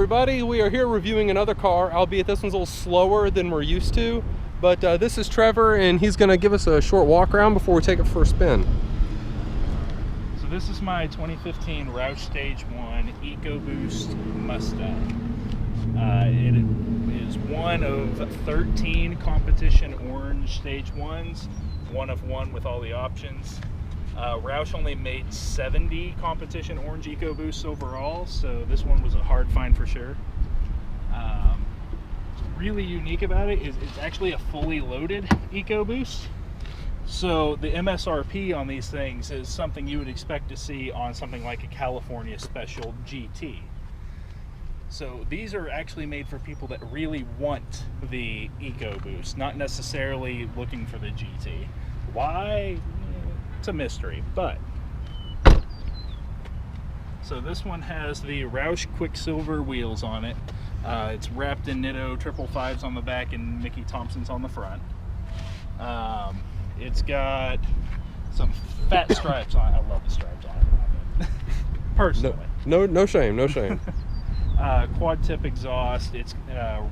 everybody, we are here reviewing another car, albeit this one's a little slower than we're used to, but this is Trevor and he's going to give us a short walk around before we take it for a spin. So this is my 2015 Roush Stage 1 Ecoboost Mustang. It is one of 13 competition orange Stage 1s, one of one with all the options. Roush only made 70 competition orange EcoBoosts overall, so this one was a hard find for sure. What's really unique about it is it's actually a fully loaded EcoBoost. So the MSRP on these things is something you would expect to see on something like a California Special GT. So these are actually made for people that really want the EcoBoost, not necessarily looking for the GT. Why? It's a mystery, but so this one has the Roush Quicksilver wheels on it. It's wrapped in Nitto 555s on the back and Mickey Thompsons on the front. It's got some fat stripes on it. I love the stripes on it. Personally. No shame, no shame. Quad tip exhaust. It's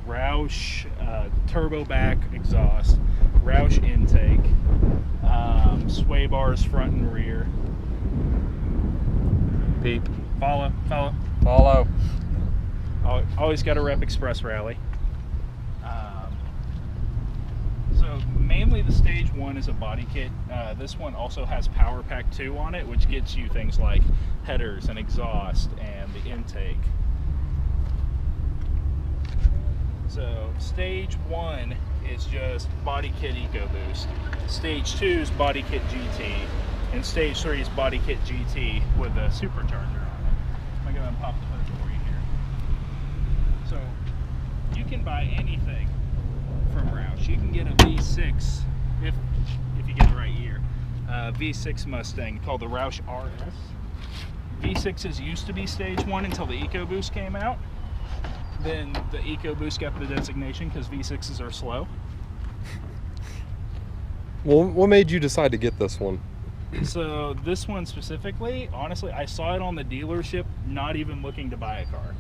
Roush turbo back exhaust, Roush intake, sway bars front and rear. Peep. Follow. Always got to rep Express Rally. So mainly the Stage 1 is a body kit. This one also has Power Pack 2 on it, which gets you things like headers and exhaust and the intake. So Stage 1 is just body kit EcoBoost. Stage 2 is body kit GT. And Stage 3 is body kit GT with a supercharger on it. I'm going to pop the hood for you here. So you can buy anything from Roush. You can get a V6 if you get the right year. V6 Mustang called the Roush RS. V6s used to be Stage 1 until the EcoBoost came out. Then the EcoBoost got the designation because V6s are slow. Well, what made you decide to get this one? So this one specifically, honestly, I saw it on the dealership, not even looking to buy a car.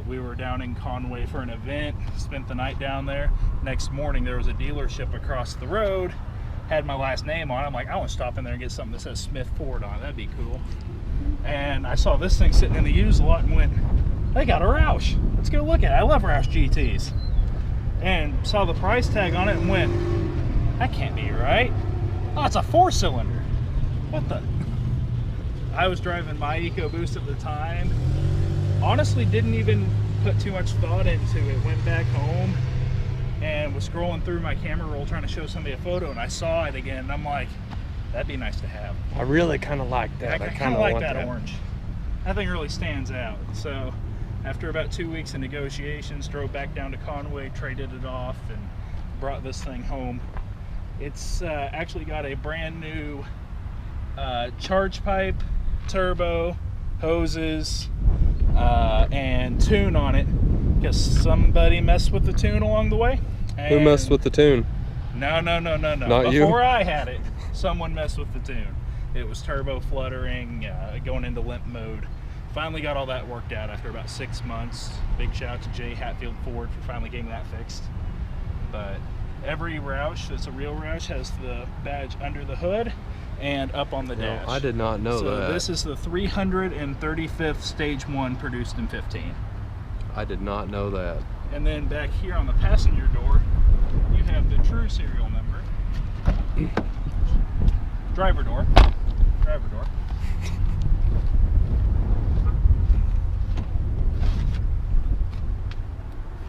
We were down in Conway for an event, spent the night down there. Next morning there was a dealership across the road, had my last name on it. I'm like, I want to stop in there and get something that says Smith Ford on it. That'd be cool. And I saw this thing sitting in the used lot and went, they got a Roush. Let's go look at it. I love Roush GTs. And saw the price tag on it and went, that can't be right. Oh, it's a 4-cylinder. What the? I was driving my EcoBoost at the time. Honestly, didn't even put too much thought into it. Went back home and was scrolling through my camera roll trying to show somebody a photo, and I saw it again, and I'm like, that'd be nice to have. I really kind of like that. I kind of like that orange. That thing really stands out. So after about 2 weeks of negotiations, drove back down to Conway, traded it off, and brought this thing home. It's actually got a brand new charge pipe, turbo, hoses, and tune on it because somebody messed with the tune along the way. Who messed with the tune? No. Not you? Before I had it, someone messed with the tune. It was turbo fluttering, going into limp mode. Finally got all that worked out after about 6 months. Big shout out to Jay Hatfield Ford for finally getting that fixed. But every Roush that's a real Roush has the badge under the hood and up on the dash. I did not know that. So this is the 335th Stage 1 produced in 15. I did not know that. And then back here on the passenger door, you have the true serial number. Driver door.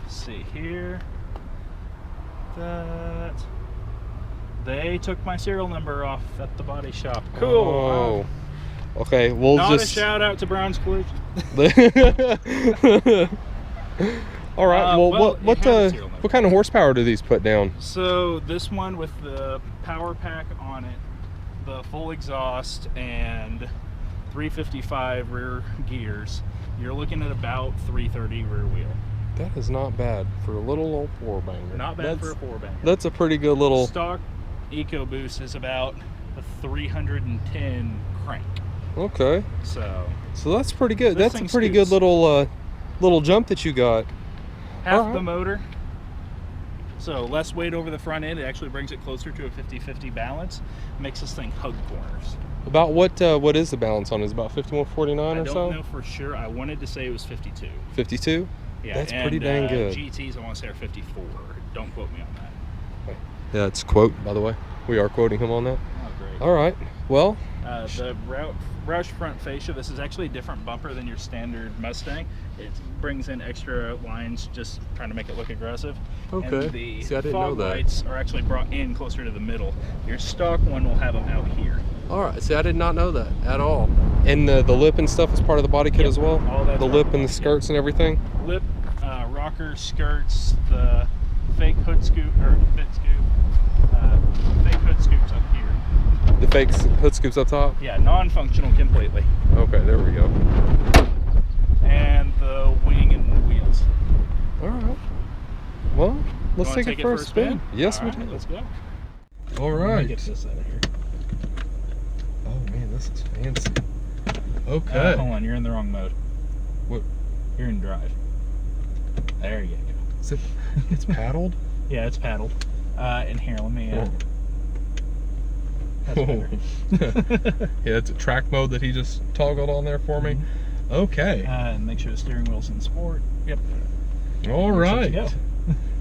See here, that they took my serial number off at the body shop. Cool. Oh. Okay, we'll Not just a shout out to Brown's Collision. All right. What kind of horsepower do these put down? So this one with the power pack on it, the full exhaust, and 355 rear gears, you're looking at about 330 rear wheel. That is not bad for a little old 4-banger. Not bad for a 4-banger. That's a pretty good little... Stock EcoBoost is about a 310 crank. Okay. So that's pretty good. That's a pretty good little little jump that you got. Half the motor. So less weight over the front end. It actually brings it closer to a 50-50 balance. Makes this thing hug corners. About what is the balance on it? Is it about 5149 or so? I don't know for sure. I wanted to say it was 52. 52? Yeah, that's pretty dang good. GTs I want to say are 54. Don't quote me on that. Yeah, it's quote, by the way. We are quoting him on that. Oh, great. All right. Well, the Roush front fascia, this is actually a different bumper than your standard Mustang. It brings in extra lines, just trying to make it look aggressive. Okay. And the See, I didn't fog know that. lights are actually brought in closer to the middle. Your stock one will have them out here. all right. See, I did not know that at all. And the lip and stuff is part of the body kit as well? All that's the lip and the skirts and everything? Lip, rocker, skirts, the fake hood scoop, or fit scoop, fake hood scoops up here. The fake hood scoops up top? Yeah, non-functional completely. Okay, there we go. And the wing and wheels. All right. Well, let's take it for a spin. Yes, we do. Let's go. All Let me right. get this out of here. Oh man, this is fancy. Okay. Hold on, you're in the wrong mode. What? You're in drive. There you go. Is it? It's paddled. Yeah, it's paddled. And here, let me. Oh. That's better. Yeah, it's a track mode that he just toggled on there for me. Mm-hmm. Okay. And make sure the steering wheel's in sport. Yep. All right. Go.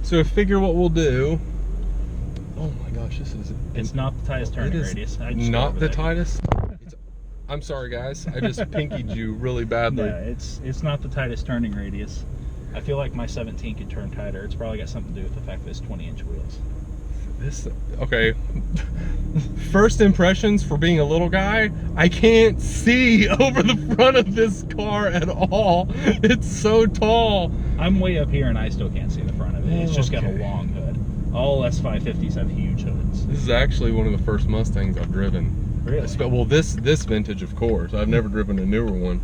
So figure what we'll do. Oh my gosh, this is. It's not the tightest turning radius. I just Not the tightest. I'm sorry, guys. I just pinkied you really badly. Yeah, it's not the tightest turning radius. I feel like my 17 could turn tighter. It's probably got something to do with the fact that it's 20-inch wheels. Okay. First impressions for being a little guy, I can't see over the front of this car at all. It's so tall. I'm way up here and I still can't see the front of it. It's just got a Okay. long hood. All S550s have huge hoods. This is actually one of the first Mustangs I've driven. Really? Well, this vintage, of course. I've never driven a newer one.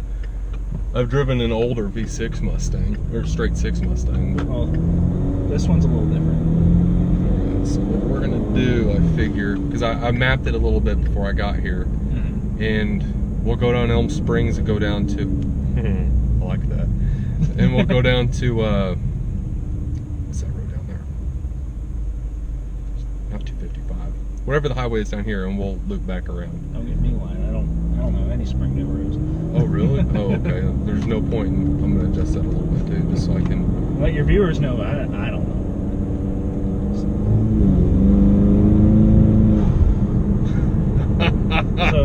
I've driven an older V6 Mustang, or straight 6 Mustang. Well, this one's a little different. So what we're gonna do, I figure, because I mapped it a little bit before I got here, and we'll go down Elm Springs and go down to, I like that, and we'll go down to, what's that road down there? Not 255. Whatever the highway is down here, and we'll loop back around. Don't get me lying. I don't know any Springdale roads. Oh really? Oh okay. There's no point in, I'm gonna adjust that a little bit too, just so I can. Let your viewers know. I don't know. So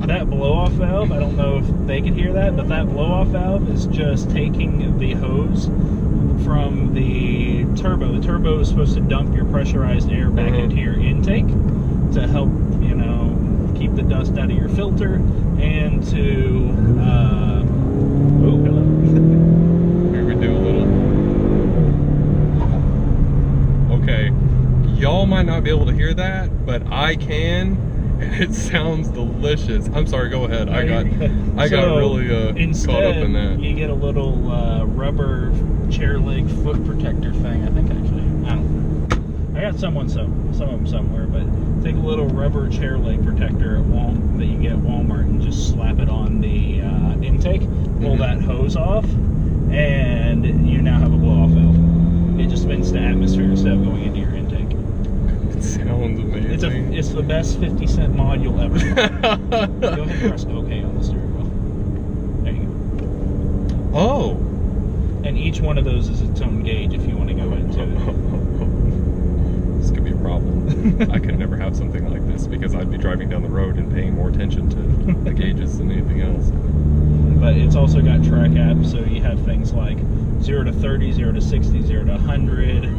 that blow-off valve, I don't know if they can hear that, but that blow-off valve is just taking the hose from the turbo. The turbo is supposed to dump your pressurized air back into your intake to help, you know, keep the dust out of your filter and to, oh, hello. Here we do a little. Okay, y'all might not be able to hear that, but I can. And it sounds delicious. I'm sorry, go ahead. I got really caught up in that. You get a little rubber chair leg foot protector thing. I think actually, I don't know. I got some of them somewhere, but take a little rubber chair leg protector that you get at Walmart and just slap it on the intake. Pull that hose off, and you now have a blow-off valve. It just spins the atmosphere instead of going into your intake. It sounds amazing. It's the best 50-cent mod you'll ever find. Go ahead and press OK on the steering wheel. There you go. Oh. And each one of those is its own gauge if you want to go into it. This could be a problem. I could never have something like this because I'd be driving down the road and paying more attention to the gauges than anything else. But it's also got track apps, so you have things like 0 to 30, 0 to 60, 0 to 100.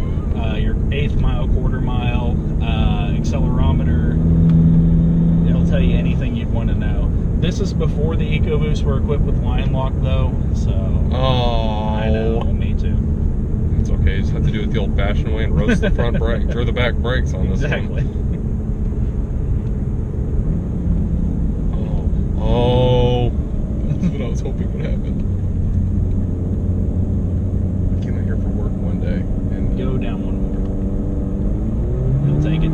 Your eighth mile, quarter mile, accelerometer. It'll tell you anything you'd want to know. This is before the Ecoboosts were equipped with line lock, though. So. Oh. I know, me too. It's okay. You just have to do it the old-fashioned way and roast the front brakes or the back brakes on this Exactly. one. Oh. That's what I was hoping would happen. I came out here for work one day and Go down one more. You'll take it.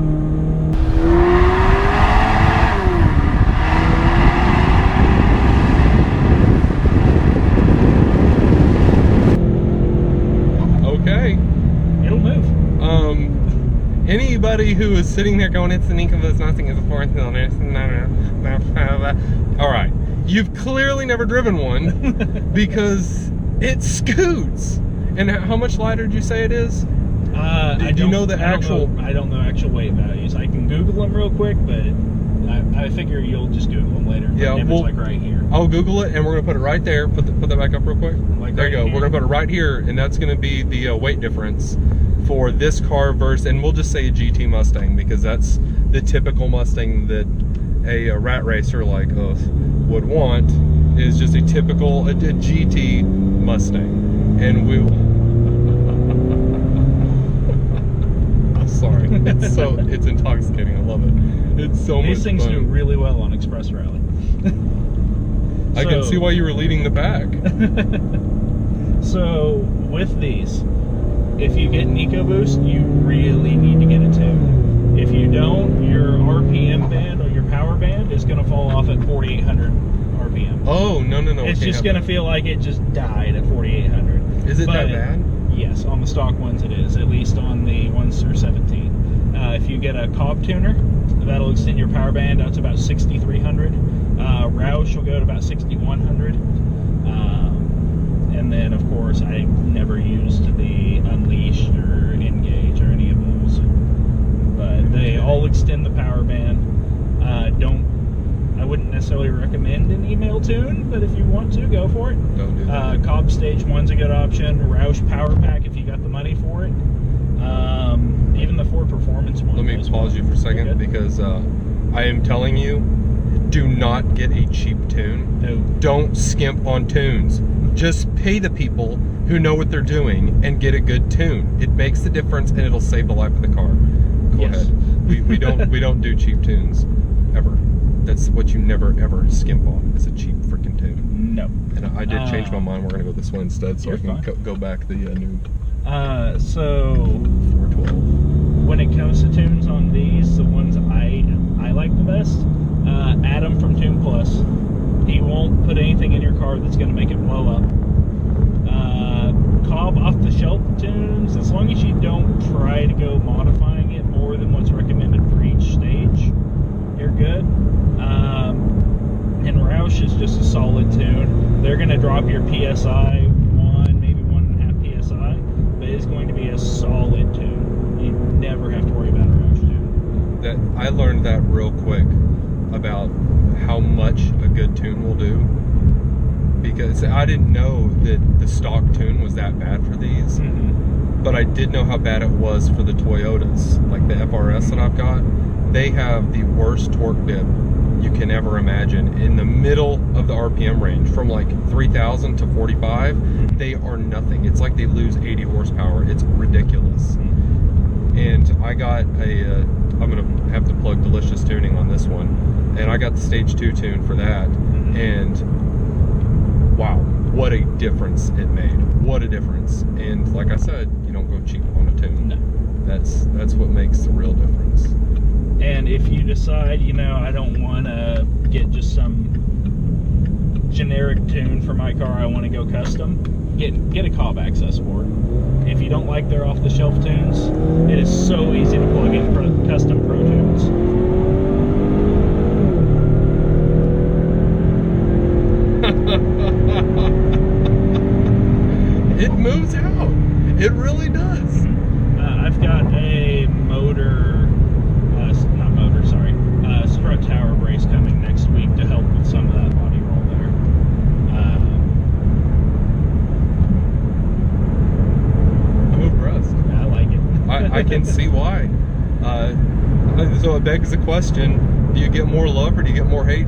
anybody who is sitting there going, it's an Ecoboost Mustang, it's a 4-cylinder, all right, you've clearly never driven one because it scoots. And how much lighter did you say it is? I do you know the actual? I don't know actual weight values. I can Google them real quick, but I figure you'll just Google them later. Yeah, it's like right here. I'll Google it, and we're gonna put it right there. Put that back up real quick. Like there right you go. here. We're gonna put it right here, and that's gonna be the weight difference for this car versus, and we'll just say a GT Mustang because that's the typical Mustang that a rat racer like us would want. Is just a typical a GT Mustang, and we. Sorry, it's intoxicating. I love it. It's so much fun. These things do really well on Express Rally. I can see why you were leading the pack. So with these, if you get an Ecoboost, you really need to get a tune. If you don't, your RPM band or your power band is going to fall off at 4,800 RPM. Oh, no. It's just going to feel like it just died at 4,800. Is it that bad? Yes, on the stock ones it is, at least on the ones through 17. If you get a Cobb tuner, that'll extend your power band out to about 6,300. Roush will go to about 6,100. And then, of course, I never used the Unleashed or Engage or any of those. But they all extend the power band. I wouldn't necessarily recommend an email tune, but if you want to, go for it. Don't do that. Cobb Stage 1's a good option. Roush Power Pack if you got the money for it. Even the Ford Performance one. Let me pause you for a second because I am telling you, do not get a cheap tune. No. Don't skimp on tunes. Just pay the people who know what they're doing and get a good tune. It makes the difference and it'll save the life of the car. Go ahead. We don't do cheap tunes ever. That's what you never ever skimp on. Is a cheap freaking tune. No. And I did change my mind. We're gonna go this one instead, so I can go back the new. So 412. when it comes to tunes on these, the ones I like the best, Adam from Tune Plus. He won't put anything in your car that's gonna make it blow up. Cobb off the shelf tunes, as long as you don't try to go modifying it more than what's recommended for each stage, you're good. And Roush is just a solid tune. They're going to drop your PSI 1, maybe 1.5 PSI, but it's going to be a solid tune. You never have to worry about a Roush tune. I learned that real quick about how much a good tune will do, because I didn't know that the stock tune was that bad for these, but I did know how bad it was for the Toyotas, like the FRS that I've got. They have the worst torque dip you can ever imagine in the middle of the RPM range, from like 3,000 to 45. They are nothing. It's like they lose 80 horsepower. It's ridiculous. And I got I'm gonna have to plug Delicious Tuning on this one, and I got the Stage 2 tune for that, and wow, what a difference it made. What a difference. And like I said, you don't go cheap on a tune. No. That's what makes the real difference. And if you decide, you know, I don't want to get just some generic tune for my car, I want to go custom, get a Cobb access for it. If you don't like their off-the-shelf tunes, it is so easy to plug in custom Pro tunes. It moves out. It really does. I've got a strut tower brace coming next week to help with some of that body roll there. I'm impressed. I like it. I can see why. So it begs the question, do you get more love or do you get more hate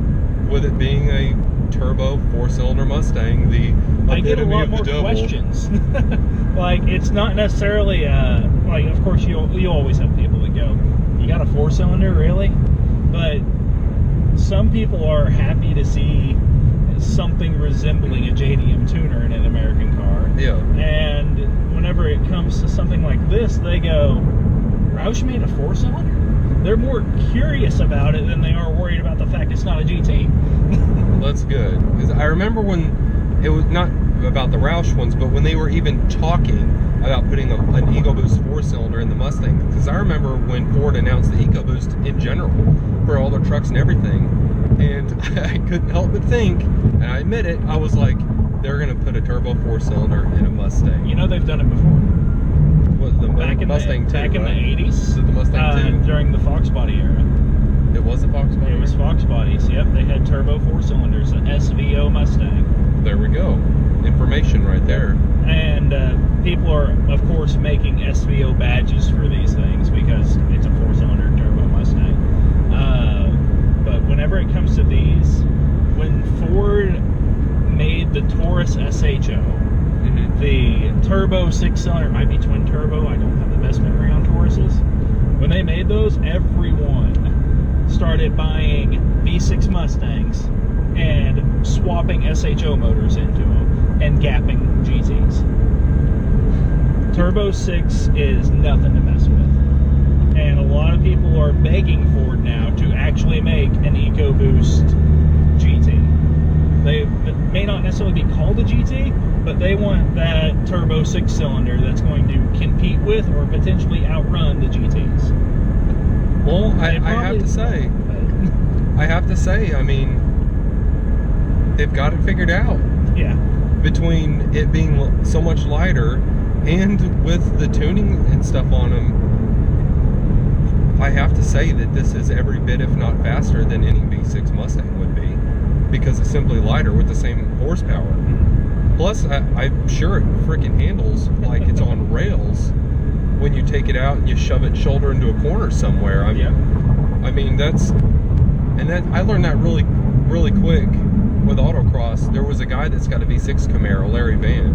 with it being a turbo 4-cylinder Mustang, the I get a lot more devil? Questions. Like, it's not necessarily like, of course you always have people that go, you got a 4-cylinder, really? But some people are happy to see something resembling a JDM tuner in an American car. Yeah. And whenever it comes to something like this, they go, Roush made a 4-cylinder? They're more curious about it than they are worried about the fact it's not a GT. Well, that's good. Because I remember when it was not about the Roush ones, but when they were even talking about putting an EcoBoost 4-cylinder in the Mustang, because I remember when Ford announced the EcoBoost in general for all their trucks and everything, and I couldn't help but think, and I admit it, I was like, they're going to put a turbo 4-cylinder in a Mustang. You know they've done it before. What, the Mustang 2, back in the 80s. Is it the Mustang 2? During the Fox body era. It was the Fox body? It was Fox bodies, yep. They had turbo 4-cylinders, an SVO Mustang. There we go. Information right there. And people are, of course, making SVO badges for these things because it's a 4-cylinder turbo Mustang. But whenever it comes to these, when Ford made the Taurus SHO, the turbo 6-cylinder, might be twin turbo, I don't have the best memory on Tauruses. When they made those, everyone started buying V6 Mustangs and swapping SHO motors into them and gapping GTs. Turbo 6 is nothing to mess with. And a lot of people are begging Ford now to actually make an EcoBoost GT. It may not necessarily be called a GT, but they want that turbo 6-cylinder that's going to compete with or potentially outrun the GTs. Well, I have to say, I mean, they've got it figured out. Yeah. Between it being so much lighter and with the tuning and stuff on them, I have to say that this is every bit, if not faster, than any V6 Mustang would be, because it's simply lighter with the same horsepower. Plus, I'm sure it freaking handles like it's on rails when you take it out and you shove it shoulder into a corner somewhere. I mean, I learned that really quick with autocross. There was a guy that's got a V6 Camaro, Larry Van,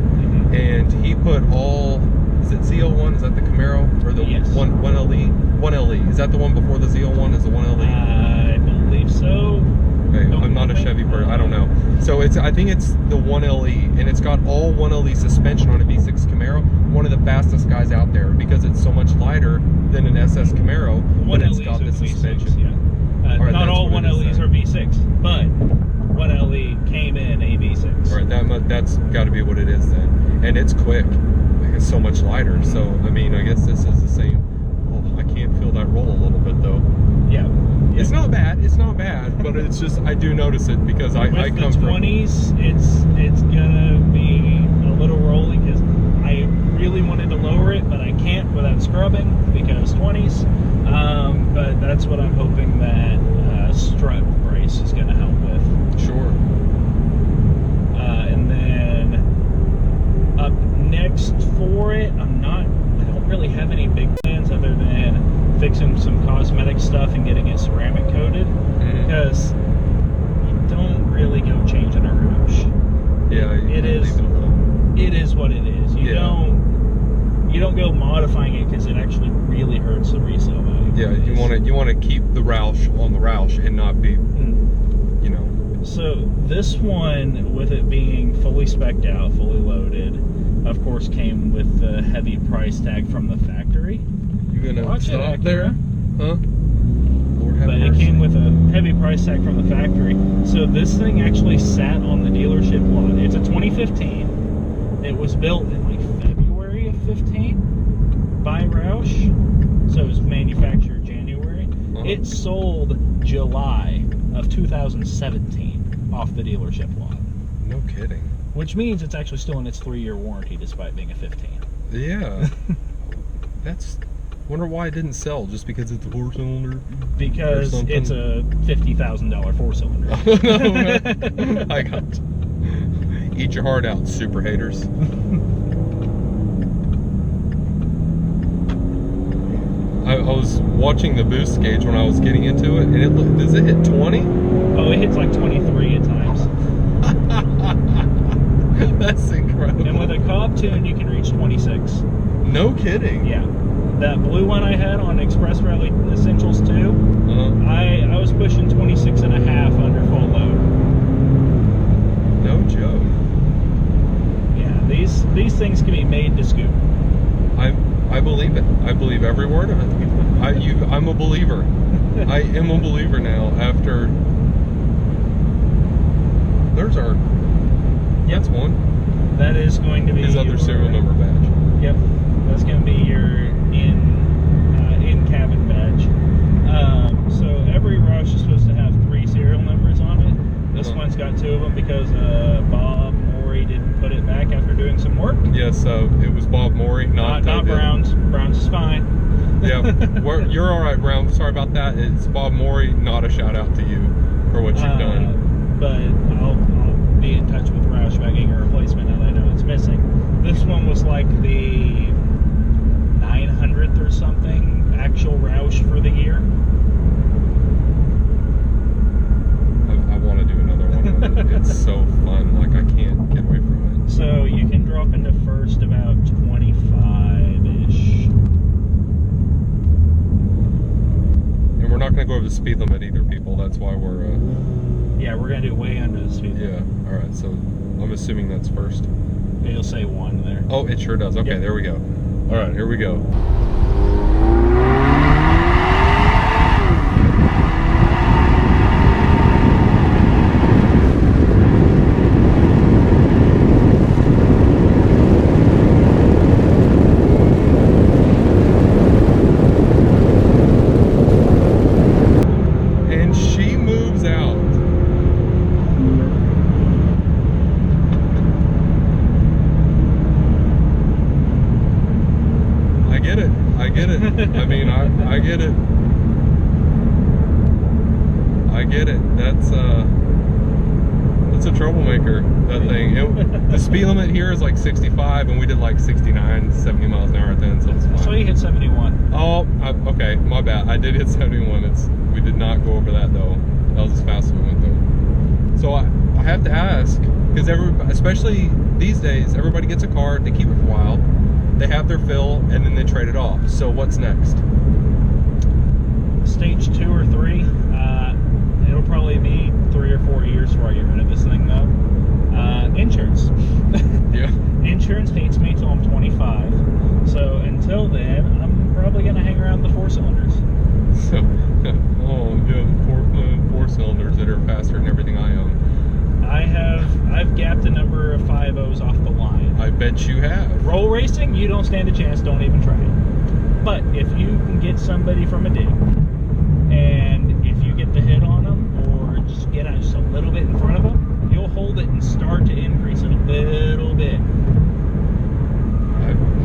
and he put all, is it ZL1? Is that the Camaro? Or the 1LE? 1LE. Is that the one before the ZL1? Is the 1LE? I believe so. Okay, I'm not a Chevy person. I don't know. So I think it's the 1LE, and it's got all 1LE suspension on a V6 Camaro. One of the fastest guys out there because it's so much lighter than an SS Camaro, but it's got the suspension. V6, yeah. Not all 1LEs are V6, but 1LE came in a V6. Right, that's got to be what it is then, and it's quick. It's so much lighter. So I mean, I guess this is the same. Oh, I can't feel that roll a little bit though. Yeah. It's not bad. It's not bad, but it's just I do notice it because I come from 20s. It's gonna be a little rolly because I really wanted to lower it, but I can't without scrubbing because 20s. But that's what I'm hoping that strut brace is gonna help with. Sure. And then up next for it, I don't really have any big plans other than fixing some cosmetic stuff and getting it ceramic coated, because you don't really go changing a Roush. Yeah, it is what it is. You don't go modifying it because it actually really hurts the resale value. Yeah, you want to keep the Roush on the Roush and not be, you know. So this one, with it being fully spec'd out, fully loaded, of course came with the heavy price tag from the factory. You gonna stop there? Huh? Lord have but mercy. It came with a heavy price tag from the factory. So this thing actually sat on the dealership lot. It's a 2015. It was built in like February of 15 by Roush. So it was manufactured January. It sold July of 2017 off the dealership lot. No kidding. Which means it's actually still in its 3-year warranty despite being a 15. Yeah. Wonder why it didn't sell, just because it's a 4-cylinder? Because it's a $50,000 4-cylinder. I got you. Eat your heart out, super haters. I was watching the boost gauge when I was getting into it, and does it hit 20? Oh, it hits like 23 at times. That's incredible. And with a Cobb tune, you can reach 26. No kidding. Yeah. That blue one I had on Express Rally Essentials 2, I was pushing 26 and a half under full load. No joke. Yeah, these things can be made to scoop. I believe it. I believe every word of it. I'm a believer. I am a believer now after. There's our. That's one. That is going to be his other serial number badge. Yep, that's going to be your in-cabin badge. So every Roush is supposed to have 3 serial numbers on it. This one's got 2 of them because Bob Morey didn't put it back after doing some work. Yes, it was Bob Morey, not Brown's. Brown's is fine. Yeah, you're all right, Brown. Sorry about that. It's Bob Morey. Not a shout out to you for what you've done. But I'll be in touch with Roush about getting a replacement now that I know it's missing. This one was like the 900th or something actual Roush for the year. I want to do another one. It's so fun. Like, I can't get away from it. So you can drop into first about 25-ish. And we're not going to go over the speed limit either, people. That's why we're... Yeah, we're going to do way under the speed limit. Yeah, alright. So, I'm assuming that's first. It'll say 1 there. Oh, it sure does. Okay, Yep. There we go. Alright, here we go. And she moves out. I get it. I mean, I get it. I get it. That's a troublemaker, that thing. The speed limit here is like 65, and we did like 69, 70 miles an hour at the end, so it's fine. So you hit 71. Oh, okay, my bad. I did hit 71. We did not go over that, though. That was as fast as we went, though. So I have to ask, because especially these days, everybody gets a car, they keep it for a while, they have their fill, and then they trade it off. So what's next? Stage 2 or 3. It'll probably be 3 or 4 years before I get rid of this thing, though. Insurance. Yeah. Insurance hates me till I'm 25. So until then, I'm probably going to hang around the 4 cylinders. So, oh, yeah, 4 cylinders that are faster than everything I own. I've gapped a number of 5.0s off the line. I bet you have. Roll racing, you don't stand a chance, don't even try it. But if you can get somebody from a dig, and if you get the hit on them, or just get out just a little bit in front of them, you'll hold it and start to increase it a little bit.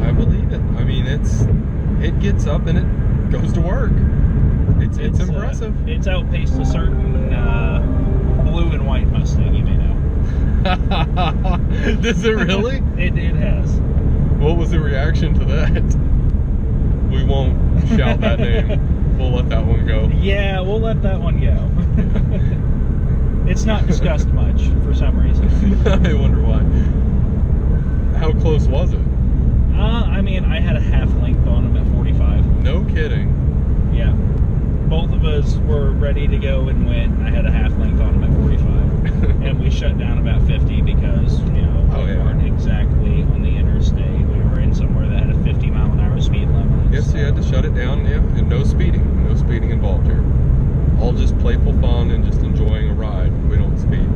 I believe it. I mean, it gets up and it goes to work. It's impressive. It's outpaced a certain blue and white Mustang, you may know. Does it really? It has. What was the reaction to that? We won't shout that name. We'll let that one go. Yeah, we'll let that one go. It's not discussed much for some reason. I wonder why. How close was it? I mean, I had a half length on him at 45. No kidding. Yeah. Both of us were ready to go and went. I had a half length on him at 45. And we shut down about 50 because, you know, we weren't exactly on the interstate. We were in somewhere that had a 50-mile-an-hour speed limit. Yes, so you had to shut it down, yeah, and no speeding. No speeding involved here. All just playful fun and just enjoying a ride. We don't speed.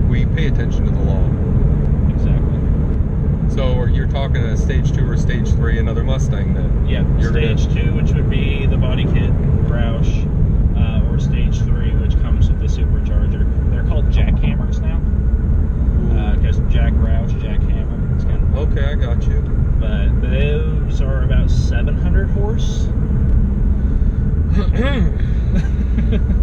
We pay attention to the law. Exactly. So you're talking a stage 2 or stage 3, another Mustang then? Yeah, stage 2, which would be the body kit Roush, or stage 3, which comes with the supercharger. They're called jackhammers now, because Jack Roush, Jack Hammer. It's kind of okay, I got you. But those are about 700 horse.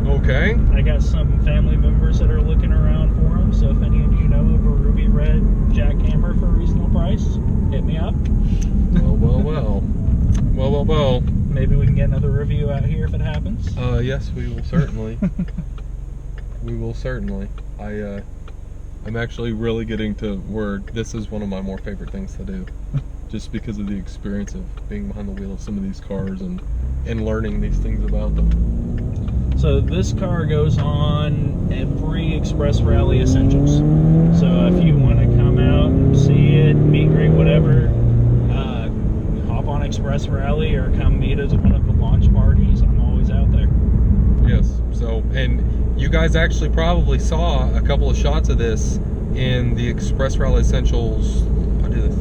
Okay. I got some family members that are looking around for them, so if any of you know of a ruby red jackhammer for a reasonable price, hit me up. Well. Maybe we can get another review out here if it happens. Yes, we will certainly. We will certainly. I'm actually really getting to where this is one of my more favorite things to do. Just because of the experience of being behind the wheel of some of these cars and learning these things about them. So this car goes on every Express Rally Essentials. So if you want to come out and see it, meet, greet, whatever, hop on Express Rally or come meet us at one of the launch parties. I'm always out there. Yes. So, and you guys actually probably saw a couple of shots of this in the Express Rally Essentials. I did the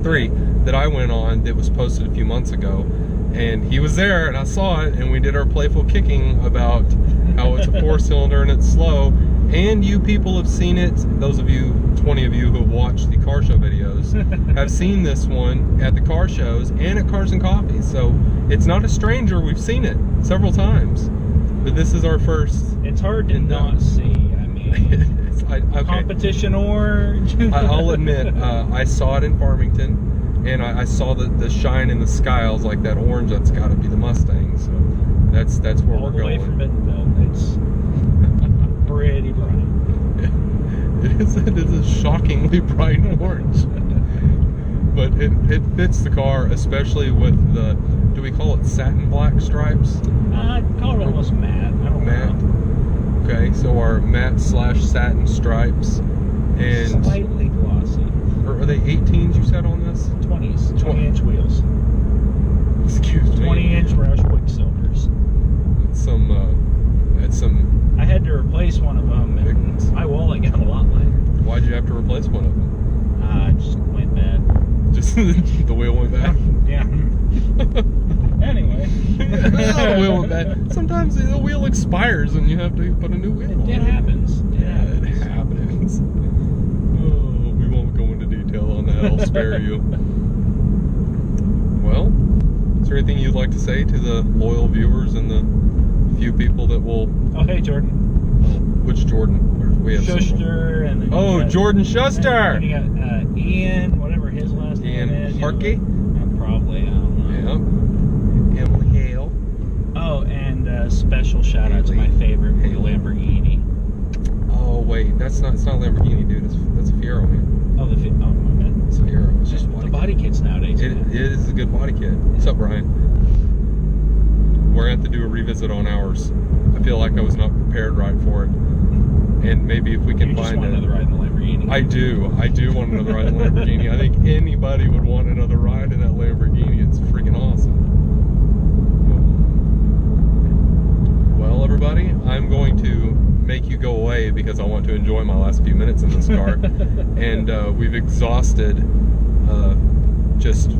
three. that I went on that was posted a few months ago, and he was there, and I saw it, and we did our playful kicking about how it's a 4-cylinder and it's slow. And you people have seen it. Those of you, 20 of you who have watched the car show videos, have seen this one at the car shows and at Cars and Coffee. So it's not a stranger. We've seen it several times, but this is our first. It's hard to not see. I mean, okay. Competition orange. I'll admit, I saw it in Farmington, and I saw the shine in the sky. I was like, that orange, that's got to be the Mustang. So that's where All we're the way going. from Bentonville. It's pretty bright. It is a shockingly bright orange. But it fits the car, especially with the, do we call it satin black stripes? I'd call it almost matte. I don't know. Okay, so our matte / satin stripes, and slightly glossy. Are they 18s you said on this? 20s, 20-inch wheels. Excuse me. 20-inch Roush Quicksilvers. That's some. I had to replace one of them, and my wallet got a lot lighter. Why'd you have to replace one of them? It just went bad. Just the wheel went bad? Yeah. Anyway. The wheel went bad. Sometimes the wheel expires and you have to put a new wheel on. It happens. It happens. Oh, we won't go into detail on that. I'll spare you. Well, is there anything you'd like to say to the loyal viewers and the few people that will... Oh, hey, Jordan. Which Jordan? We have Schuster, and then oh, Jordan Schuster! And you got Ian, whatever his last name is. Ian Harkey? Probably, I don't know. Yep. Emily Hale. Oh, and special shout out to my favorite, the Lamborghini. Oh, wait, it's not Lamborghini, dude. That's a Fiero, man. Oh, my bad. It's a Fiero. It's just the body kits nowadays. It is a good body kit. What's up, Brian? We're going to have to do a revisit on ours. I feel like I was not prepared right for it. And maybe if we can you just find want another ride in the Lamborghini. I do want another ride in the Lamborghini. I think anybody would want another ride in that Lamborghini. It's freaking awesome. Well, everybody, I'm going to make you go away because I want to enjoy my last few minutes in this car. And we've exhausted just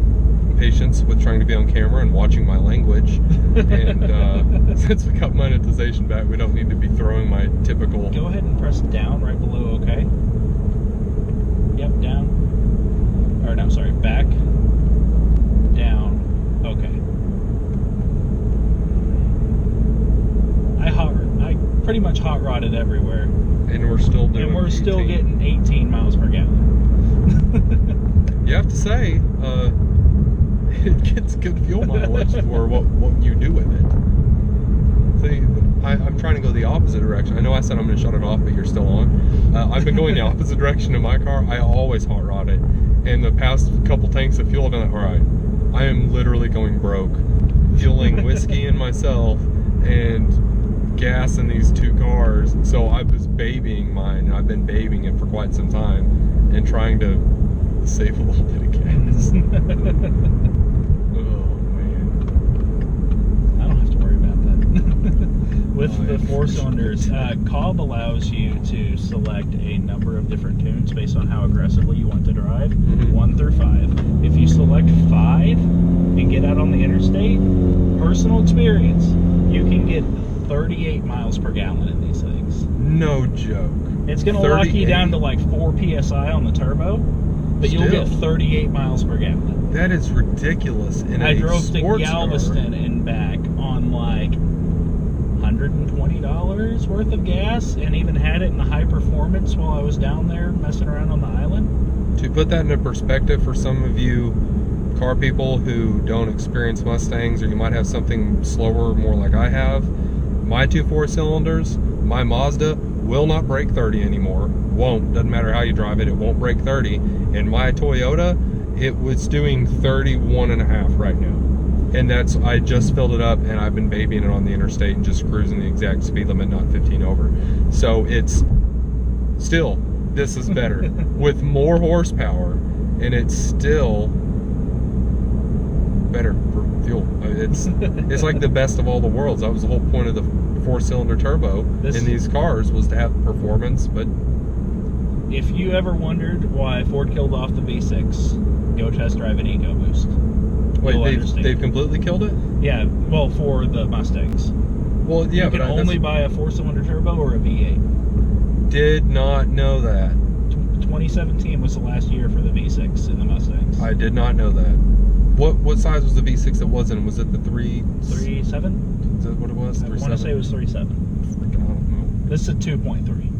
patience with trying to be on camera and watching my language. And since we got monetization back, we don't need to be throwing my typical... Go ahead and press down right below, okay? Yep, down. Or no, sorry, back. Down. Okay. I pretty much hot rodded everywhere. And we're still doing... And we're still getting 18 miles per gallon. You have to say, it gets good fuel mileage for what you do with it. See, I'm trying to go the opposite direction. I know I said I'm going to shut it off, but you're still on. I've been going the opposite direction in my car. I always hot rod it. And the past couple tanks of fuel, I've been like, all right, I am literally going broke. Fueling whiskey in myself and gas in these two cars. So I was babying mine. I've been babying it for quite some time and trying to save a little bit of gas. With the 4 cylinders, Cobb allows you to select a number of different tunes based on how aggressively you want to drive, 1 through 5. If you select 5 and get out on the interstate, personal experience, you can get 38 miles per gallon in these things. No joke. It's going to lock you down to like 4 PSI on the turbo, but you'll get 38 miles per gallon. That is ridiculous. I drove to Galveston and back on like $120 worth of gas, and even had it in the high performance while I was down there messing around on the island. To put that into perspective for some of you car people who don't experience Mustangs, or you might have something slower, more like I have, my 2 4-cylinders, my Mazda will not break 30 anymore. Won't. Doesn't matter how you drive it, it won't break 30. And my Toyota, it was doing 31.5 right now. And that's, I just filled it up and I've been babying it on the interstate and just cruising the exact speed limit, not 15 over. So it's still, this is better with more horsepower, and it's still better for fuel. It's like the best of all the worlds. That was the whole point of the 4-cylinder turbo in these cars, was to have performance. But if you ever wondered why Ford killed off the V6, go test drive an EcoBoost. Wait, they've completely killed it? Yeah, well, for the Mustangs. Well, yeah, you can only buy a 4-cylinder turbo or a V8. Did not know that. 2017 was the last year for the V6 in the Mustangs. I did not know that. What size was the V6 that was in? Was it the 3.7? Is that what it was? I want to say it was 3.7. Freaking, I don't know. This is a 2.3.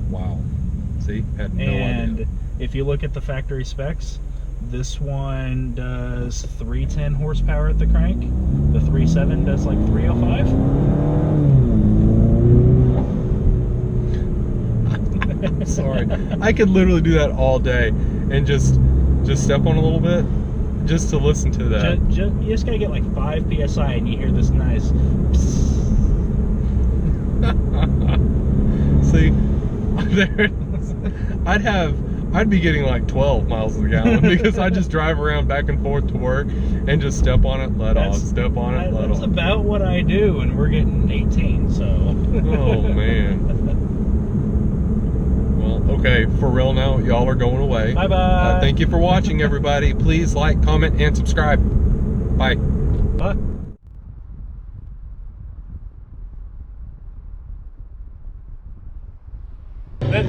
Wow. See? Had no and idea. if you look at the factory specs, this one does 310 horsepower at the crank. The 3.7 does like 305. I'm sorry. I could literally do that all day and just step on a little bit just to listen to that. You just gotta get like 5 psi and you hear this nice See, there I'd be getting like 12 miles a gallon because I just drive around back and forth to work and just step on it, let off, step on it, let off. That's about what I do, and we're getting 18, so. Oh, man. Well, okay, for real now, y'all are going away. Bye-bye. Thank you for watching, everybody. Please like, comment, and subscribe. Bye. Bye.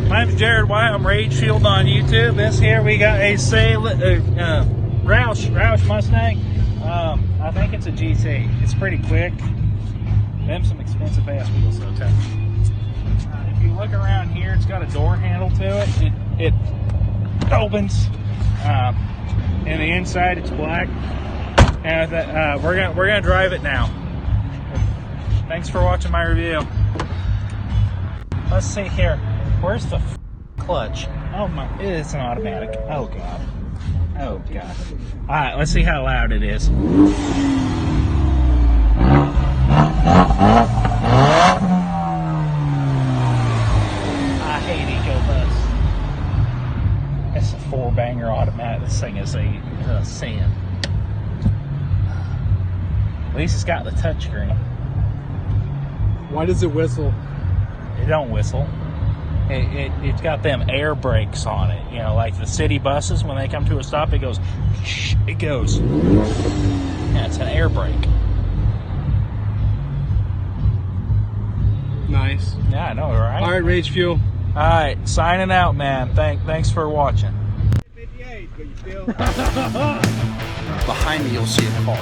My name's Jared White. I'm Rage Shield on YouTube. This here we got a Roush Mustang. I think it's a GT. It's pretty quick. Them some expensive ass wheels though, too. If you look around here, it's got a door handle to it. It opens. And the inside it's black. And we're gonna drive it now. Thanks for watching my review. Let's see here. Where's the clutch? Oh my, it's an automatic. Oh God. Oh God. Alright, let's see how loud it is. I hate EcoBoost. It's a 4-banger automatic. This thing is a sin. At least it's got the touchscreen. Why does it whistle? It don't whistle. It's got them air brakes on it, you know, like the city buses, when they come to a stop, it goes, shh, it goes. Yeah, it's an air brake. Nice. Yeah, I know, right? All right, Rage Fuel. All right, signing out, man. Thanks for watching. 58, but you still. Behind me, you'll see a car.